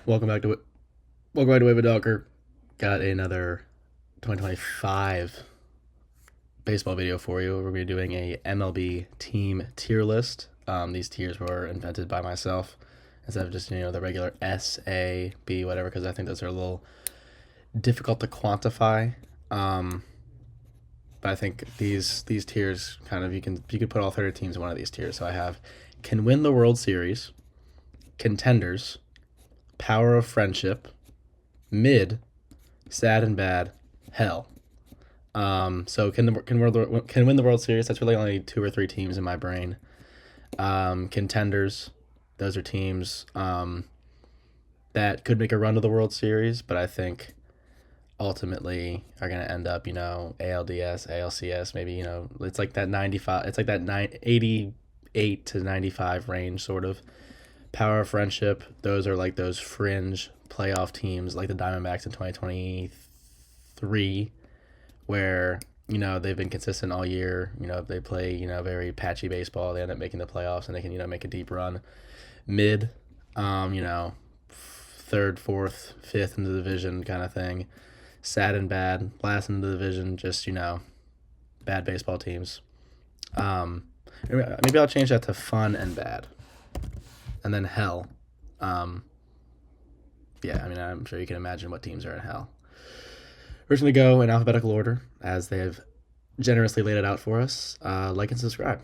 Welcome back to Wave Docker. Got another 2025 baseball video for you. We're going to be doing a MLB team tier list. These tiers were invented by myself instead of just the regular S, A, B, whatever, because I think those are a little difficult to quantify. But I think these tiers kind of you could put all 30 teams in one of these tiers. So I have can win the World Series, contenders, power of friendship, mid, sad and bad, hell. So can win the World Series? That's really only two or three teams in my brain. Contenders, those are teams that could make a run to the World Series, but I think ultimately are going to end up, ALDS, ALCS, maybe, it's like that 95, it's like that 88 to 95 range sort of. Power of friendship, those are like those fringe playoff teams like the Diamondbacks in 2023 where they've been consistent all year. They play very patchy baseball. They end up making the playoffs and they can make a deep run. Mid, third, fourth, fifth in the division kind of thing. Sad and bad, last in the division. Just bad baseball teams. Maybe I'll change that to fun and bad, and then hell. I'm sure you can imagine what teams are in hell. We're just going to go in alphabetical order as they've generously laid it out for us. Like and subscribe.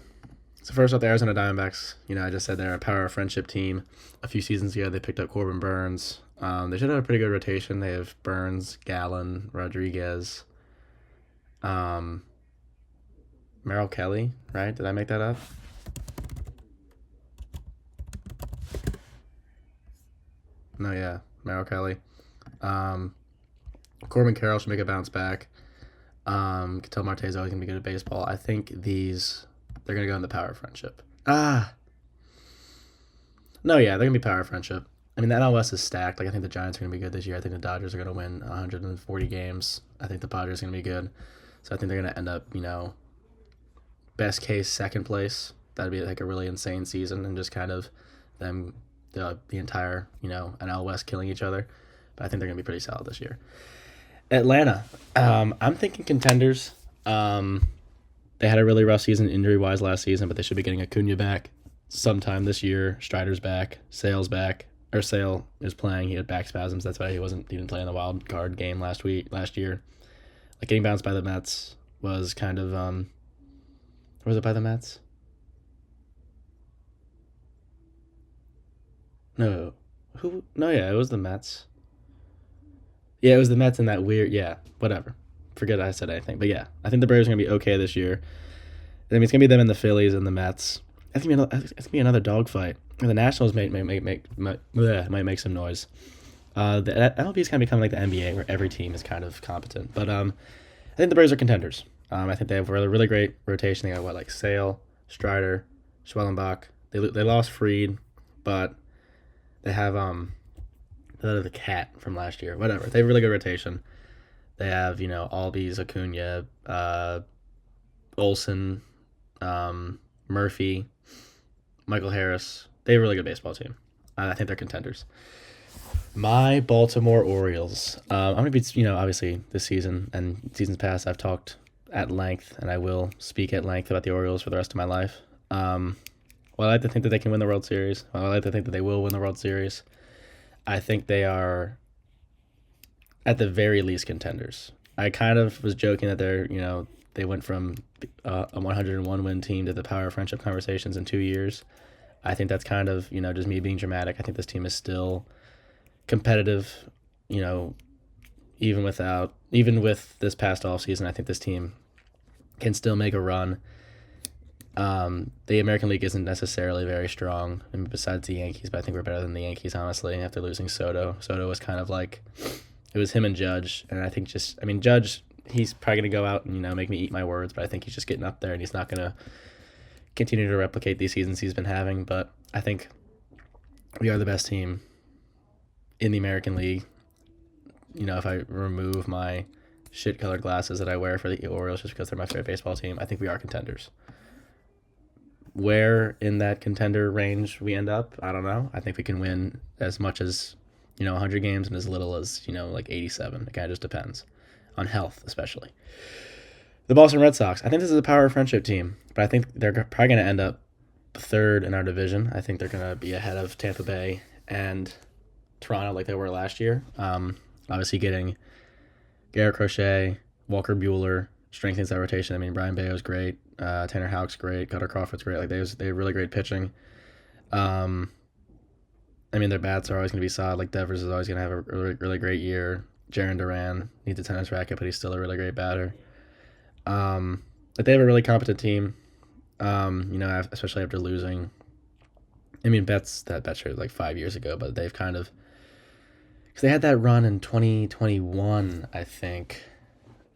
So first up, the Arizona Diamondbacks. I just said they're a power of friendship team. A few seasons ago, they picked up Corbin Burns. They should have a pretty good rotation. They have Burns, Gallen, Rodriguez, Merrill Kelly, right? Did I make that up? No, yeah, Merrill Kelly. Corbin Carroll should make a bounce back. Ketel Marte is always going to be good at baseball. I think they're going to go in the power of friendship. No, yeah, they're going to be power of friendship. I mean, the NL West is stacked. Like, I think the Giants are going to be good this year. I think the Dodgers are going to win 140 games. I think the Padres are going to be good. So I think they're going to end up, best case, second place. That'd be like a really insane season and just kind of them, the entire, NL West killing each other. But I think they're going to be pretty solid this year. Atlanta. I'm thinking contenders. They had a really rough season injury-wise last season, but they should be getting Acuna back sometime this year. Strider's back. Sale's back. Or Sale is playing. He had back spasms. That's why he didn't play in the wild card game last year. Like getting bounced by the Mets was kind of was it by the Mets? No. Who? No, yeah, it was the Mets. Yeah, it was the Mets in that weird. Yeah, whatever. Forget I said anything. But yeah, I think the Braves are gonna be okay this year. I mean, it's gonna be them and the Phillies and the Mets. It's gonna be another dogfight. The Nationals might make some noise. The MLB is kind of becoming like the NBA, where every team is kind of competent. But I think the Braves are contenders. I think they have a really great rotation. They got like Sale, Strider, Schwellenbach. They lost Freed, but they have the cat from last year. Whatever. They have a really good rotation. They have Albies, Acuna, Olson, Murphy, Michael Harris. They have a really good baseball team. I think they're contenders. My Baltimore Orioles. I'm going to be, obviously this season and seasons past, I've talked at length, and I will speak at length about the Orioles for the rest of my life. Well, I like to think that they can win the World Series. Well, I like to think that they will win the World Series. I think they are, at the very least, contenders. I kind of was joking that they went from a 101 win team to the power of friendship conversations in 2 years. I think that's kind of, just me being dramatic. I think this team is still competitive, even with this past offseason. I think this team can still make a run. The American League isn't necessarily very strong, besides the Yankees, but I think we're better than the Yankees, honestly, after losing Soto. Soto was kind of like, it was him and Judge, and I think Judge, he's probably going to go out and, make me eat my words, but I think he's just getting up there, and he's not going to continue to replicate these seasons he's been having, but I think we are the best team in the American League. If I remove my shit-colored glasses that I wear for the Orioles just because they're my favorite baseball team, I think we are contenders. Where in that contender range we end up, I don't know. I think we can win as much as 100 games and as little as, like 87. It kind of just depends on health, especially. The Boston Red Sox. I think this is a power friendship team, but I think they're probably going to end up third in our division. I think they're going to be ahead of Tampa Bay and Toronto like they were last year. Obviously getting Garrett Crochet, Walker Buehler strengthens that rotation. I mean, Brian Bayo's great. Tanner Houck's great. Cutter Crawford's great. Like they have really great pitching. I mean, their bats are always going to be solid. Like Devers is always going to have a really, really great year. Jaron Duran needs a tennis racket, but he's still a really great batter. But they have a really competent team. Especially after losing. I mean, Betts traded like 5 years ago, but they've kind of, because they had that run in 2021, I think,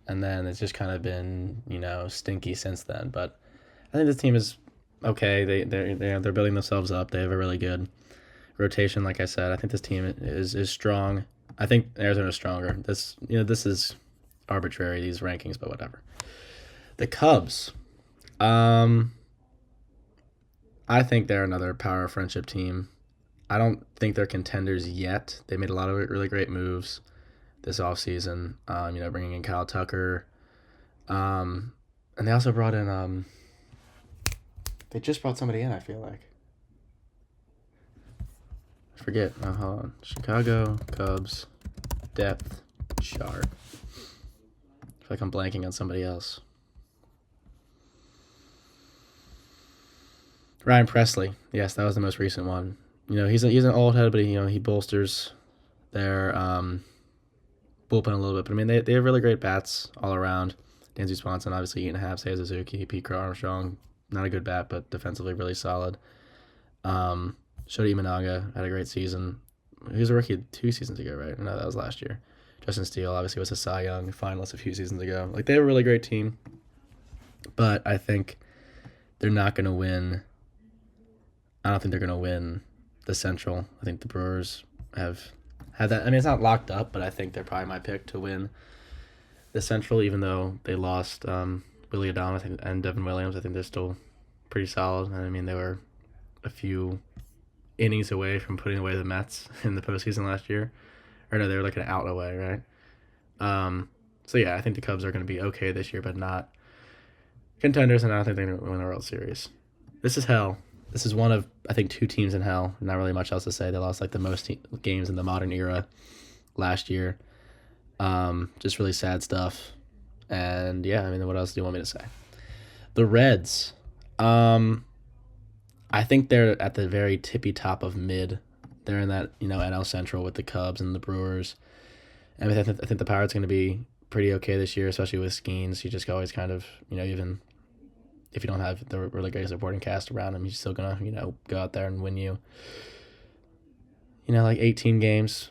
and then it's just kind of been stinky since then. But I think this team is okay. They're building themselves up. They have a really good rotation, like I said. I think this team is strong. I think Arizona's stronger. This is arbitrary, these rankings, but whatever. The Cubs. I think they're another power friendship team. I don't think they're contenders yet. They made a lot of really great moves this offseason. Bringing in Kyle Tucker. And they also brought in they just brought somebody in, I feel like. I forget. Hold on. Chicago Cubs depth chart. I feel like I'm blanking on somebody else. Ryan Presley. Yes, that was the most recent one. He's an old head, but he bolsters their bullpen a little bit. But I mean, they have really great bats all around. Dansby Swanson, obviously, 8.5. Seiya Suzuki, Pete Crow Armstrong, not a good bat, but defensively really solid. Shota Imanaga had a great season. He was a rookie 2 seasons ago, right? No, that was last year. Justin Steele obviously was a Cy Young finalist a few seasons ago. Like, they have a really great team, but I think they're not going to win. I don't think they're going to win the Central. I think the Brewers have had that. I mean, it's not locked up, but I think they're probably my pick to win the Central, even though they lost Willie Adames and Devin Williams. I think they're still pretty solid. I mean, they were a few innings away from putting away the Mets in the postseason last year. Or no, they were like an out away, right? So yeah, I think the Cubs are going to be okay this year, but not contenders, and I don't think they're going to win the World Series. This is hell. This is one of, I think, 2 teams in hell. Not really much else to say. They lost like the most games in the modern era last year. Just really sad stuff. And yeah, I mean, what else do you want me to say? The Reds. I think they're at the very tippy top of mid. They're in that, NL Central with the Cubs and the Brewers. And I think the Pirates are going to be pretty okay this year, especially with Skeens. You just always kind of, even if you don't have the really great supporting cast around him, he's still going to, go out there and win you, like 18 games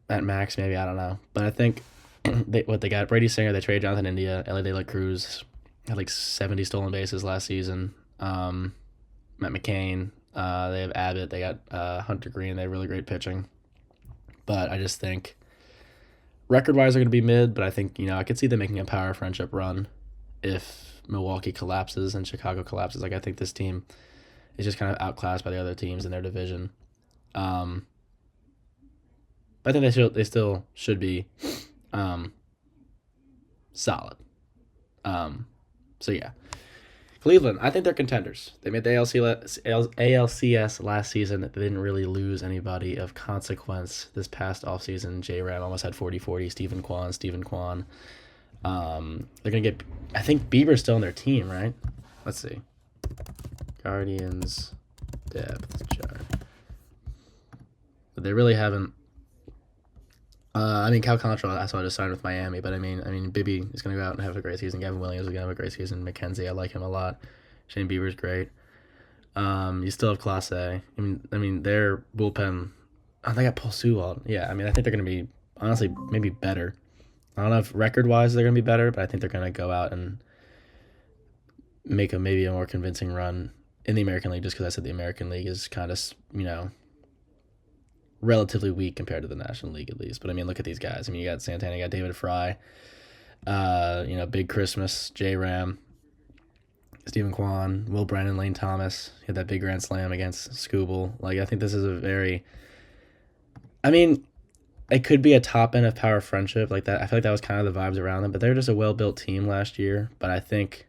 at max, maybe. I don't know. But I think they got Brady Singer, they traded Jonathan India, Ellie De La Cruz had like 70 stolen bases last season. Matt McCain, they have Abbott, they got Hunter Green, they have really great pitching. But I just think record-wise they're going to be mid, but I think, I could see them making a power friendship run if Milwaukee collapses and Chicago collapses. Like, I think this team is just kind of outclassed by the other teams in their division. But I think they still should be solid. So yeah. Cleveland, I think they're contenders. They made the ALCS last season. They didn't really lose anybody of consequence this past offseason. J-Ram almost had 40-40. Stephen Kwan. They're going to get, I think Bieber's still on their team, right? Let's see. Guardians depth chart. But they really haven't. Cal Quantrill, that's why I just signed with Miami. But I mean, Bibby is going to go out and have a great season. Gavin Williams is going to have a great season. McKenzie, I like him a lot. Shane Bieber's great. You still have Clase. I mean, their bullpen. Oh, they got Paul Sewald. Yeah, I think they're going to be, honestly, maybe better. I don't know if record-wise they're going to be better, but I think they're going to go out and make maybe a more convincing run in the American League, just because I said the American League is kind of, relatively weak compared to the National League, at least. But look at these guys. You got Santana, you got David Fry, Big Christmas, J-Ram, Stephen Kwan, Will Brennan, Lane Thomas. He had that big grand slam against Scooble. I think this is a very, it could be a top end of power friendship like that. I feel like that was kind of the vibes around them, but they were just a well built team last year. But I think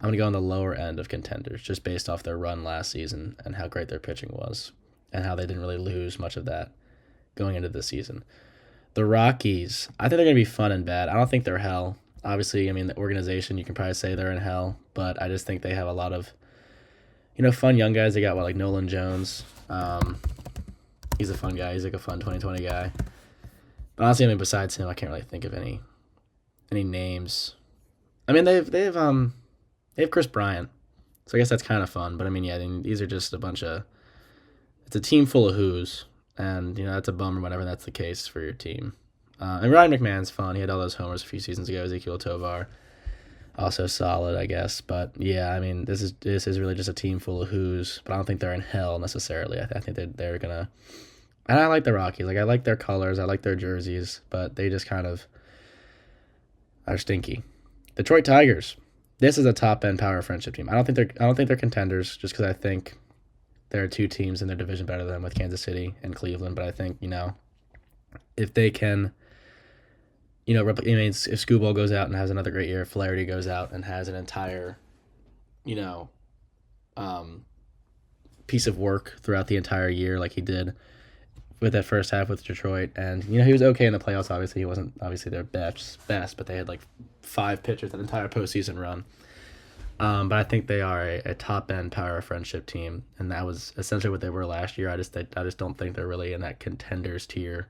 I'm gonna go on the lower end of contenders just based off their run last season and how great their pitching was and how they didn't really lose much of that going into this season. The Rockies, I think they're gonna be fun and bad. I don't think they're hell. Obviously, I mean the organization you can probably say they're in hell, but I just think they have a lot of fun young guys. They got like Nolan Jones. He's a fun guy. He's like a fun 2020 guy. But honestly, I mean, besides him, I can't really think of any names. I mean, they have Chris Bryant, so I guess that's kind of fun. But I mean, yeah, these are just a bunch of. It's a team full of who's, and that's a bummer whenever that's the case for your team. And Ryan McMahon's fun. He had all those homers a few seasons ago. Ezekiel Tovar, also solid, I guess. But yeah, I mean, this is really just a team full of who's. But I don't think they're in hell necessarily. I think they're gonna. And I like the Rockies. Like I like their colors. I like their jerseys. But they just kind of are stinky. Detroit Tigers. This is a top end power friendship team. I don't think they're contenders just because I think there are two teams in their division better than them with Kansas City and Cleveland. But I think if they can. I mean, if Skubal goes out and has another great year, if Flaherty goes out and has an entire, piece of work throughout the entire year like he did with that first half with Detroit. And, he was okay in the playoffs, obviously. He wasn't, obviously, their best, but they had, like, 5 pitchers that entire postseason run. But I think they are a top-end power friendship team, and that was essentially what they were last year. I just don't think they're really in that contenders tier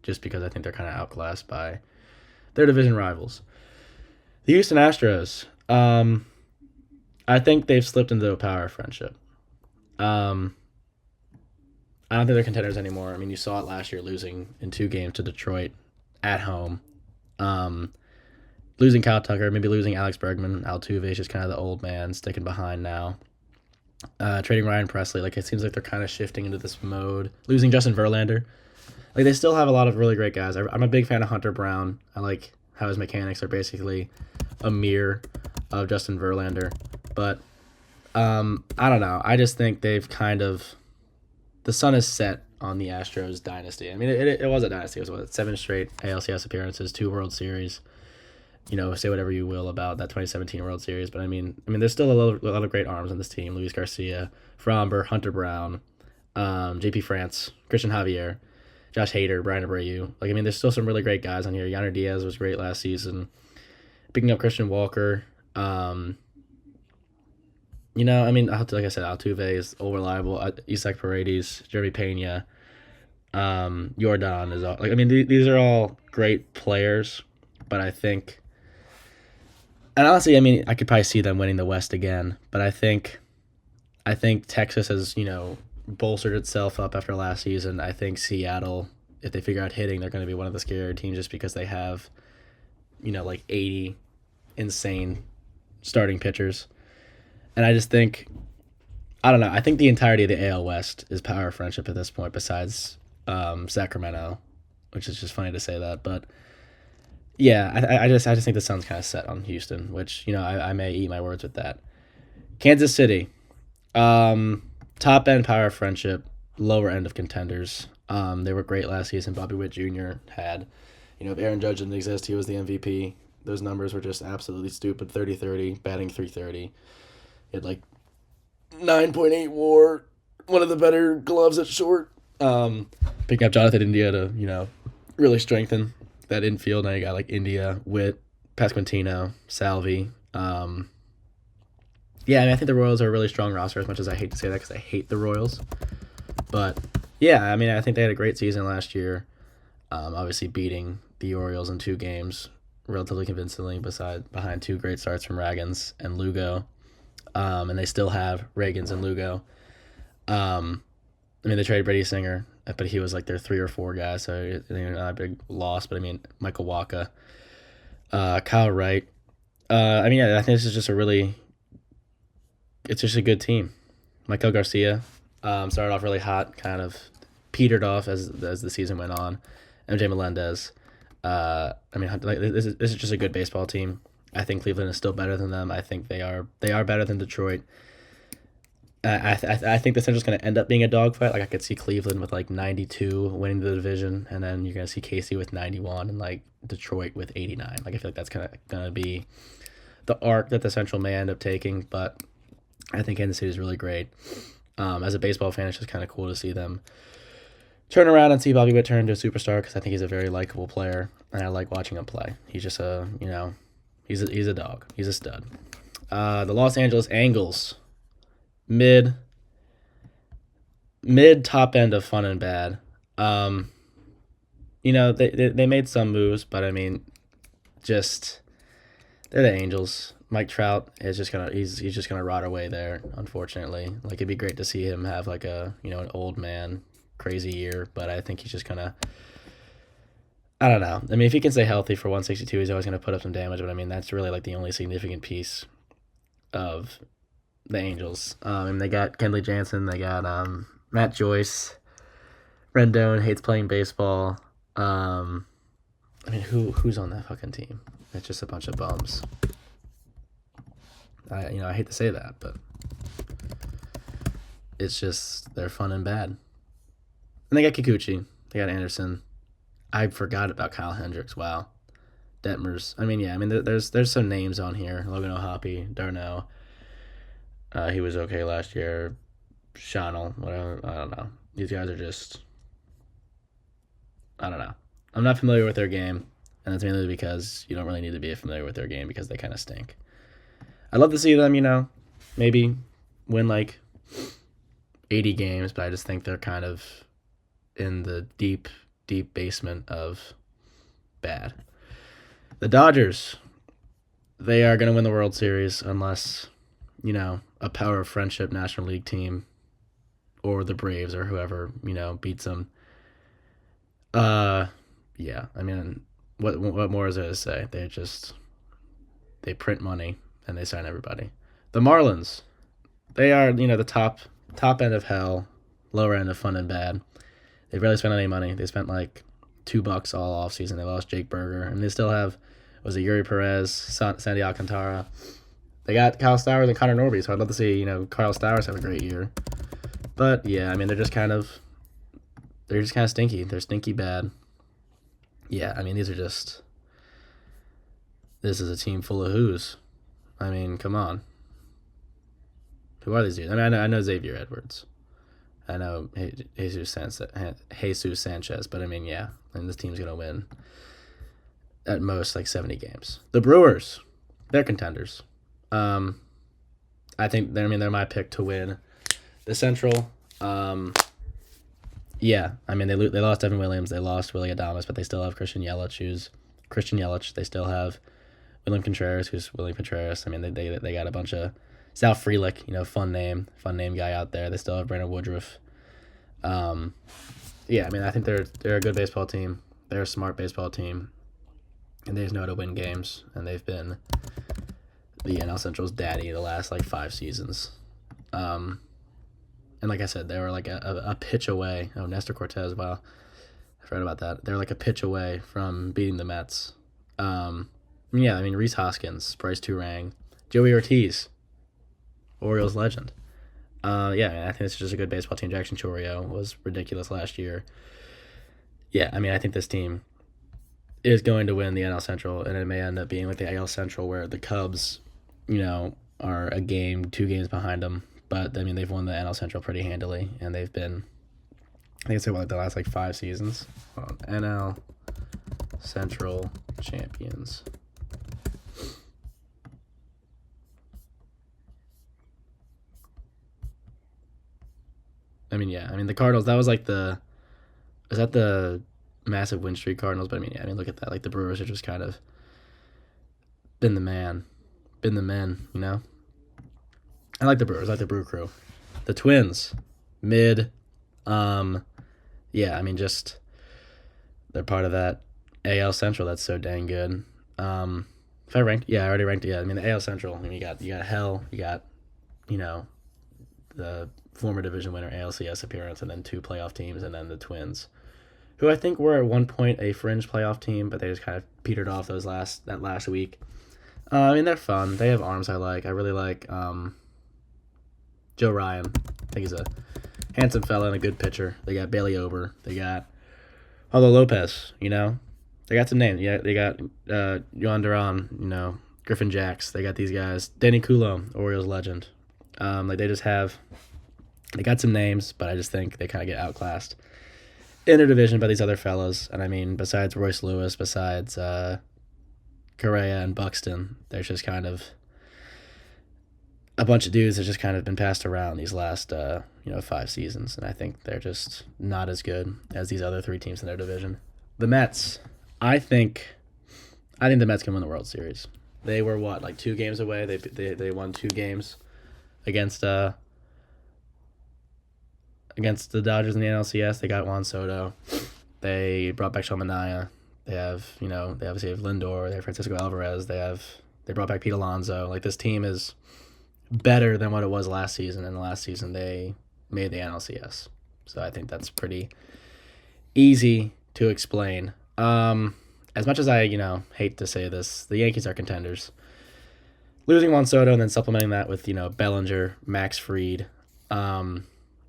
just because I think they're kind of outclassed by their division rivals. The Houston Astros, I think they've slipped into a power friendship. I don't think they're contenders anymore. I mean, you saw it last year losing in 2 games to Detroit at home. Losing Kyle Tucker, maybe losing Alex Bergman. Altuve is just kind of the old man sticking behind now. Trading Ryan Presley, like it seems like they're kind of shifting into this mode. Losing Justin Verlander. Like, they still have a lot of really great guys. I'm a big fan of Hunter Brown. I like how his mechanics are basically a mirror of Justin Verlander. But, I don't know. I just think they've kind of... The sun is set on the Astros dynasty. I mean, it was a dynasty. It was, 7 straight ALCS appearances, 2 World Series. Say whatever you will about that 2017 World Series. But, I mean, there's still a lot of great arms on this team. Luis Garcia, Fromber, Hunter Brown, JP France, Christian Javier, Josh Hader, Brian Abreu. Like, I mean, there's still some really great guys on here. Yanner Diaz was great last season. Picking up Christian Walker. I mean, like I said, Altuve is all reliable. Isaac Paredes, Jeremy Pena, Jordan is all. Like, I mean, these are all great players, but I think, and honestly, I mean, I could probably see them winning the West again. But I think Texas has bolstered itself up after last season. I think Seattle, if they figure out hitting, they're going to be one of the scarier teams just because they have, like 80 insane starting pitchers. And I just think, I don't know, I think the entirety of the AL West is power friendship at this point besides Sacramento, which is just funny to say that. But yeah, I just think the sun's kind of set on Houston, which, I may eat my words with that. Kansas City. Top end power friendship, lower end of contenders. They were great last season. Bobby Witt Jr. had, if Aaron Judge didn't exist, he was the MVP. Those numbers were just absolutely stupid. 30-30, batting .330. He had like 9.8 WAR, one of the better gloves at short. Picking up Jonathan India to, really strengthen that infield. Now you got like India, Witt, Pasquantino, Salvi. Yeah, I mean, I think the Royals are a really strong roster, as much as I hate to say that because I hate the Royals. But, yeah, I mean, I think they had a great season last year, obviously beating the Orioles in 2 games relatively convincingly behind 2 great starts from Ragans and Lugo. And they still have Ragans and Lugo. I mean, they traded Brady Singer, but he was like their 3 or 4 guy, so not a big loss. But, I mean, Michael Wacha, Kyle Wright. I mean, yeah, I think this is just it's just a good team. Michael Garcia started off really hot, kind of petered off as the season went on. MJ Melendez. I mean, this is just a good baseball team. I think Cleveland is still better than them. I think they are better than Detroit. I think the Central's going to end up being a dogfight. Like I could see Cleveland with like 92 winning the division, and then you're going to see KC with 91 and like Detroit with 89. Like I feel like that's kind of going to be the arc that the Central may end up taking. But I think Kansas City is really great. As a baseball fan, it's just kind of cool to see them turn around and see Bobby Witt turn into a superstar because I think he's a very likable player, and I like watching him play. He's just he's a dog. He's a stud. The Los Angeles Angels, mid top end of fun and bad. They made some moves, but I mean, just they're the Angels. Mike Trout is he's just gonna rot away there, unfortunately. Like it'd be great to see him have like an old man crazy year, but I think he's just gonna I don't know. I mean, if he can stay healthy for 162, he's always gonna put up some damage, but I mean that's really like the only significant piece of the Angels. And they got Kenley Jansen, they got Matt Joyce, Rendon hates playing baseball. I mean who's on that fucking team? It's just a bunch of bums. I hate to say that, but it's just they're fun and bad. And they got Kikuchi, they got Anderson. I forgot about Kyle Hendricks. Wow, Detmers. I mean, yeah. I mean, there's some names on here. Logan O'Hoppe, Darno. He was okay last year. Shonell, whatever. I don't know. These guys are just. I don't know. I'm not familiar with their game, and that's mainly because you don't really need to be familiar with their game because they kind of stink. I'd love to see them, maybe win like 80 games, but I just think they're kind of in the deep basement of bad. The Dodgers, they are going to win the World Series unless, a power of friendship National League team or the Braves or whoever, beats them. Yeah, I mean, what more is there to say? They print money and they sign everybody. The Marlins, they are, the top end of hell, lower end of fun and bad. They barely spent any money. They spent like $2 all offseason. They lost Jake Berger, and they still have Yuri Perez, Sandy Alcantara. They got Kyle Stowers and Connor Norby, so I'd love to see Kyle Stowers have a great year. But yeah, I mean they're just kind of stinky. They're stinky bad. Yeah, I mean this is a team full of who's. I mean, come on. Who are these dudes? I mean, I know Xavier Edwards. I know Jesus Sanchez, but I mean, yeah, and this team's gonna win at most like 70 games. The Brewers, they're contenders. I think they're my pick to win the Central. Yeah, I mean they lost Evan Williams, they lost Willie Adames, but they still have Christian Yelich. They still have William Contreras, who's William Contreras. I mean they got a bunch of Sal Frelick, fun name guy out there. They still have Brandon Woodruff. Yeah, I mean I think they're a good baseball team. They're a smart baseball team, and they just know how to win games. And they've been the NL Central's daddy the last like 5 seasons. And like I said, they were like a pitch away. Oh, Nestor Cortez. Wow, I forgot about that. They're like a pitch away from beating the Mets. Yeah, I mean Rhys Hoskins, Bryce Turang, Joey Ortiz, Orioles legend. Yeah, I think it's just a good baseball team. Jackson Chourio was ridiculous last year. Yeah, I mean, I think this team is going to win the NL Central, and it may end up being like the AL Central where the Cubs, are a game, 2 games behind them. But, I mean, they've won the NL Central pretty handily, and they've been, I think it's like the last 5 seasons. NL Central champions. I mean, yeah. I mean, the Cardinals, that was like is that the massive win streak Cardinals? But I mean, yeah, look at that. Like the Brewers are just kind of been the men, I like the Brewers, I like the Brew Crew. The Twins, mid. Yeah, I mean, just they're part of that AL Central that's so dang good. If I ranked, I already ranked it. Yeah, I mean the AL Central. I mean, you got Hell, you got the former division winner ALCS appearance, and then 2 playoff teams, and then the Twins, who I think were at one point a fringe playoff team, but they just kind of petered off that last week. I mean they're fun. They have arms I like. I really like Joe Ryan. I think he's a handsome fella and a good pitcher. They got Bailey Ober. They got Paulo Lopez, They got some names. Yeah, they got Yohan Duran, Griffin Jacks. They got these guys. Danny Coulomb, Orioles legend. They got some names, but I just think they kind of get outclassed in their division by these other fellas. And I mean, besides Royce Lewis, besides Correa and Buxton, there's just kind of a bunch of dudes that just kind of been passed around these last 5 seasons, and I think they're just not as good as these other 3 teams in their division. The Mets, I think the Mets can win the World Series. They were like 2 games away. They won 2 games against the Dodgers in the NLCS. They got Juan Soto. They brought back Sean Manaea. They obviously have Lindor. They have Francisco Alvarez. They brought back Pete Alonso. Like, this team is better than what it was last season, and last season they made the NLCS. So I think that's pretty easy to explain. As much as I, hate to say this, the Yankees are contenders. Losing Juan Soto and then supplementing that with, Bellinger, Max Fried, and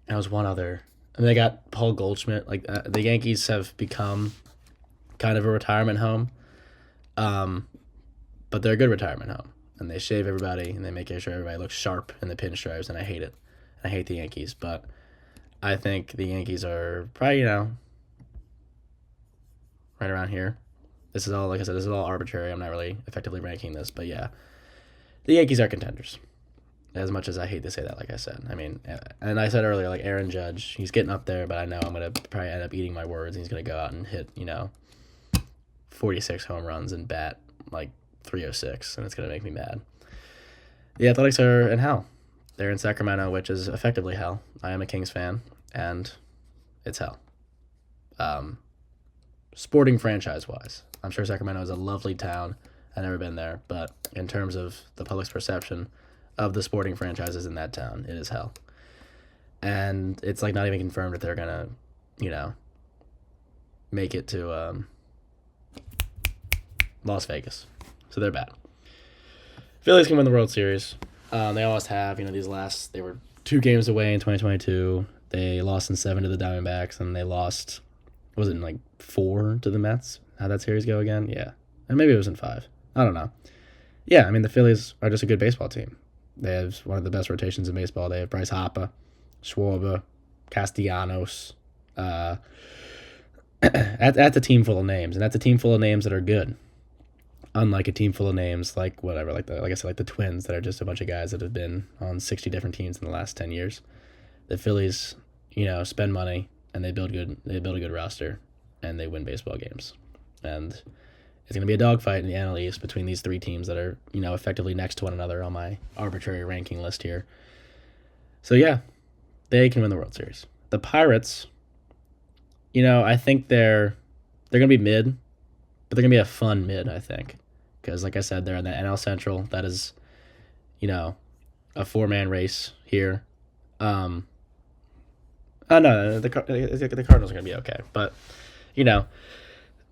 there was one other. And they got Paul Goldschmidt. Like, the Yankees have become kind of a retirement home, but they're a good retirement home. And they shave everybody, and they make sure everybody looks sharp in the pinstripes, and I hate it. I hate the Yankees, but I think the Yankees are probably, right around here. This is all, like I said, this is all arbitrary. I'm not really effectively ranking this, but yeah. The Yankees are contenders, as much as I hate to say that, like I said. I mean, and I said earlier, like Aaron Judge, he's getting up there, but I know I'm going to probably end up eating my words, and he's going to go out and hit, 46 home runs and bat, like, 306, and it's going to make me mad. The Athletics are in hell. They're in Sacramento, which is effectively hell. I am a Kings fan, and it's hell. Sporting franchise-wise, I'm sure Sacramento is a lovely town. I've never been there, but in terms of the public's perception of the sporting franchises in that town, it is hell. And it's like not even confirmed that they're going to, make it to Las Vegas. So they're bad. Phillies can win the World Series. They almost have. They were 2 games away in 2022. They lost in 7 to the Diamondbacks, and they lost, was it in like 4 to the Mets? How'd that series go again? Yeah. And maybe it was in 5. I don't know. Yeah, I mean, the Phillies are just a good baseball team. They have one of the best rotations in baseball. They have Bryce Harper, Schwarber, Castellanos. That's a team full of names, and that's a team full of names that are good. Unlike a team full of names like the Twins that are just a bunch of guys that have been on 60 different teams in the last 10 years. The Phillies, spend money and they build a good roster and they win baseball games. And it's going to be a dogfight in the NL East between these 3 teams that are, effectively next to one another on my arbitrary ranking list here. So yeah, they can win the World Series. The Pirates, I think they're going to be mid, but they're going to be a fun mid, I think. Because, like I said, they're in the NL Central. That is, a 4-man race here. No, the Cardinals are going to be okay. But, I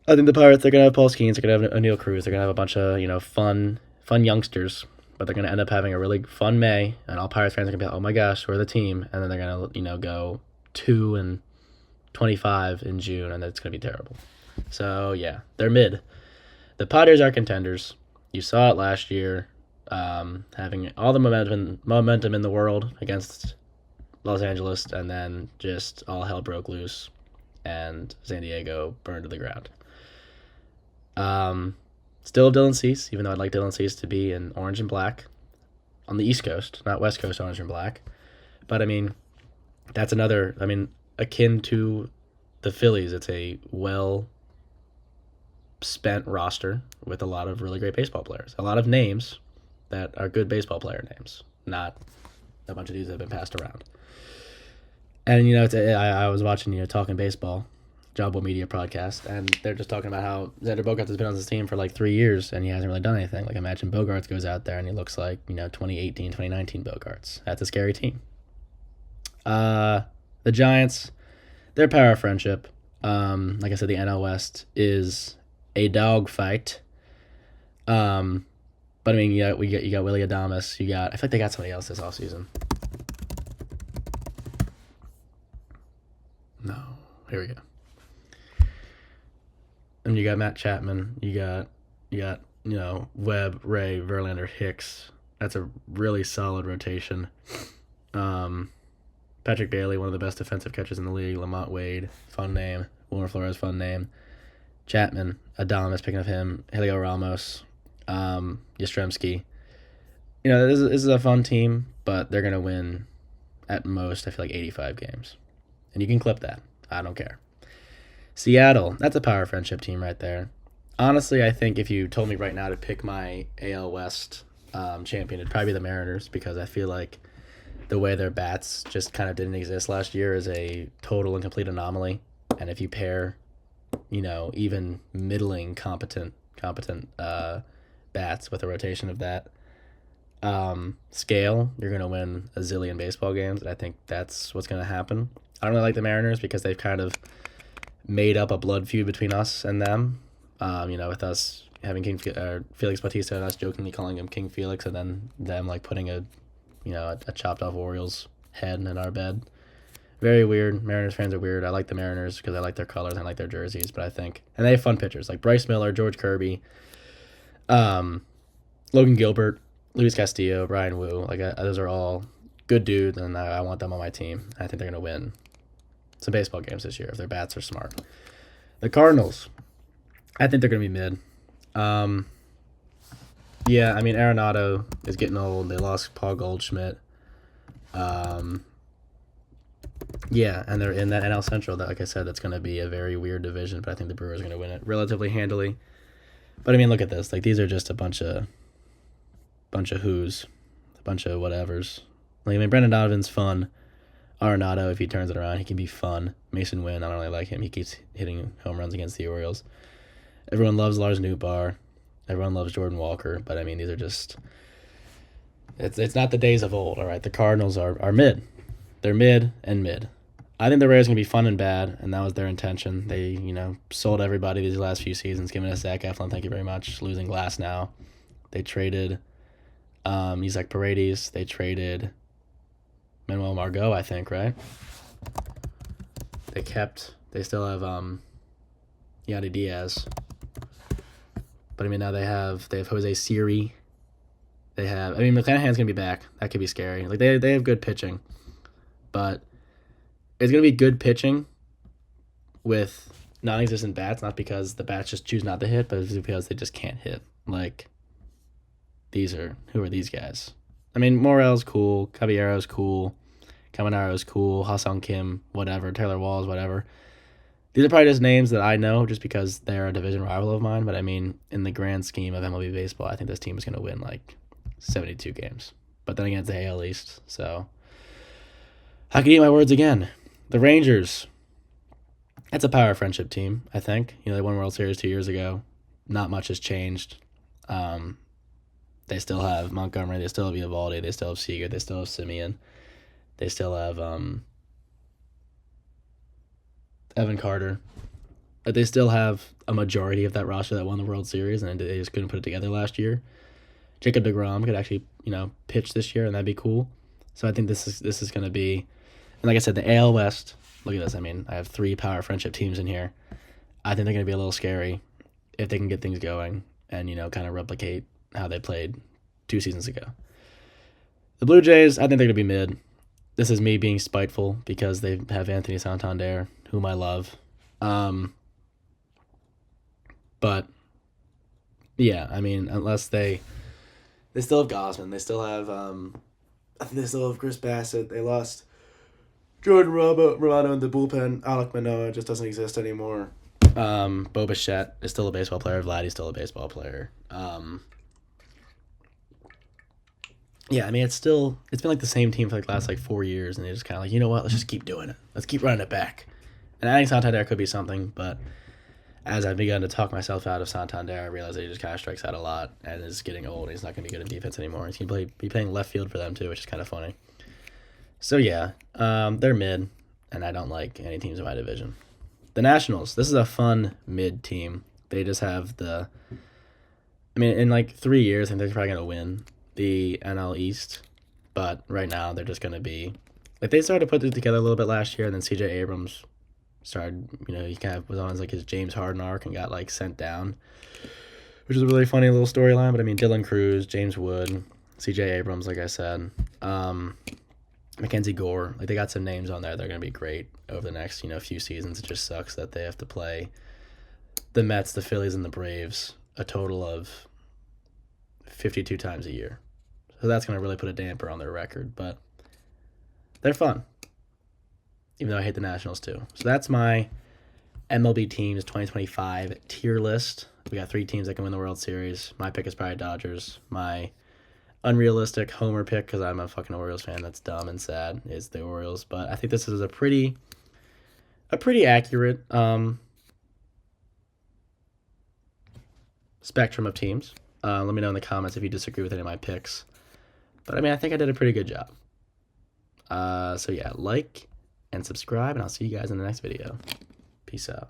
think the Pirates, they're going to have Paul Skeens, they're going to have O'Neal Cruz, they're going to have a bunch of, fun youngsters. But they're going to end up having a really fun May, and all Pirates fans are going to be like, oh my gosh, we're the team. And then they're going to, go 2-25 in June, and it's going to be terrible. So, yeah, they're mid. The Padres are contenders. You saw it last year, having all the momentum in the world against Los Angeles, and then just all hell broke loose, and San Diego burned to the ground. Still have Dylan Cease, even though I'd like Dylan Cease to be in orange and black on the East Coast, not West Coast orange and black. But, I mean, that's another, akin to the Phillies, it's a spent roster with a lot of really great baseball players. A lot of names that are good baseball player names, not a bunch of dudes that have been passed around. And, I was watching, Talking Baseball, Jobbo Media podcast, and they're just talking about how Xander Bogaerts has been on this team for like 3 years, and he hasn't really done anything. Like, imagine Bogaerts goes out there and he looks like, 2018, 2019 Bogaerts. That's a scary team. The Giants, their power friendship. Like I said, the NL West is a dogfight. But I mean, you got Willy Adames. I feel like they got somebody else this offseason. Here we go. And you got Matt Chapman. You got Webb, Ray, Verlander, Hicks. That's a really solid rotation. Patrick Bailey, one of the best defensive catchers in the league. Lamont Wade, fun name. Wilmer Flores, fun name. Chapman, Adames, picking up him. Helio Ramos, Yastrzemski. This is a fun team, but they're going to win at most, I feel like, 85 games. And you can clip that. I don't care. Seattle, that's a power friendship team right there. Honestly, I think if you told me right now to pick my AL West champion, it'd probably be the Mariners, because I feel like the way their bats just kind of didn't exist last year is a total and complete anomaly. And if you pair, even middling competent bats with a rotation of that scale, you're going to win a zillion baseball games. And I think that's what's going to happen. I don't really like the Mariners because they've kind of made up a blood feud between us and them. With us having Felix Bautista and us jokingly calling him King Felix, and then them like putting a chopped off Orioles head in our bed. Very weird. Mariners fans are weird. I like the Mariners because I like their colors and I like their jerseys, but and they have fun pitchers like Bryce Miller, George Kirby, Logan Gilbert, Luis Castillo, Brian Wu. Those are all good dudes, and I want them on my team. I think they're going to win some baseball games this year if their bats are smart. The Cardinals, I think they're going to be mid. Arenado is getting old. They lost Paul Goldschmidt. And they're in that NL Central. That, like I said, that's going to be a very weird division, but I think the Brewers are going to win it relatively handily. But look at this. These are just a bunch of who's, a bunch of whatevers. Brendan Donovan's fun. Arenado, if he turns it around, he can be fun. Mason Wynn, I don't really like him. He keeps hitting home runs against the Orioles. Everyone loves Lars Nootbaar. Everyone loves Jordan Walker. But, these are just... It's not the days of old, all right? The Cardinals are mid. They're mid and mid. I think the Rays are going to be fun and bad, and that was their intention. They, sold everybody these last few seasons, giving us Zach Eflin, thank you very much, losing Glass now. They traded Isaac Paredes. They traded Manuel Margot, I think, right? They still have Yandy Diaz. But now they have Jose Siri. They have McClanahan's gonna be back. That could be scary. They have good pitching. But it's gonna be good pitching with non existent bats, not because the bats just choose not to hit, but because they just can't hit. Who are these guys? Morel's cool, Caballero's cool, Camanaro's cool, Ha-Sung Kim, whatever, Taylor Walls, whatever. These are probably just names that I know just because they're a division rival of mine, but in the grand scheme of MLB baseball, I think this team is going to win 72 games. But then again, it's the AL East, so I can eat my words again. The Rangers, that's a power friendship team, I think. They won World Series 2 years ago. Not much has changed. They still have Montgomery, they still have Eovaldi, they still have Seager, they still have Simeon, they still have Evan Carter. But they still have a majority of that roster that won the World Series, and they just couldn't put it together last year. Jacob deGrom could actually, pitch this year, and that'd be cool. So I think this is going to be, and like I said, the AL West. Look at this. I have 3 power friendship teams in here. I think they're going to be a little scary if they can get things going and kind of replicate how they played 2 seasons ago. The Blue Jays, I think they're going to be mid. This is me being spiteful because they have Anthony Santander, whom I love. But yeah, unless they still have Gosman, they still have I think they still have Chris Bassett. They lost Jordan Romano in the bullpen. Alec Manoah just doesn't exist anymore. Bo Bichette is still a baseball player. Vladdy's still a baseball player. It's been the same team for the last 4 years, and they just kind of you know what, let's just keep doing it. Let's keep running it back. And adding Santander could be something, but as I've begun to talk myself out of Santander, I realize that he just kind of strikes out a lot and is getting old. He's not going to be good in defense anymore. He's going to be playing left field for them too, which is kind of funny. So they're mid, and I don't like any teams in my division. The Nationals, this is a fun mid team. They just have in 3 years, I think they're probably going to win the NL East, but right now they're just going to be, they started to put it together a little bit last year, and then C.J. Abrams started, he kind of was on like his James Harden arc and got like sent down, which is a really funny little storyline. But I mean, Dylan Cruz, James Wood, C.J. Abrams, like I said, Mackenzie Gore, like they got some names on there. They're gonna be great over the next few seasons. It just sucks that they have to play the Mets, the Phillies, and the Braves a total of 52 times a year. So that's gonna really put a damper on their record. But they're fun, even though I hate the Nationals too. So that's my MLB teams 2025 tier list. We got 3 teams that can win the World Series. My pick is probably Dodgers. My unrealistic homer pick, because I'm a fucking Orioles fan, that's dumb and sad, is the Orioles. But I think this is a pretty accurate spectrum of teams. Let me know in the comments if you disagree with any of my picks. But I mean, I think I did a pretty good job. So yeah, like and subscribe, and I'll see you guys in the next video. Peace out.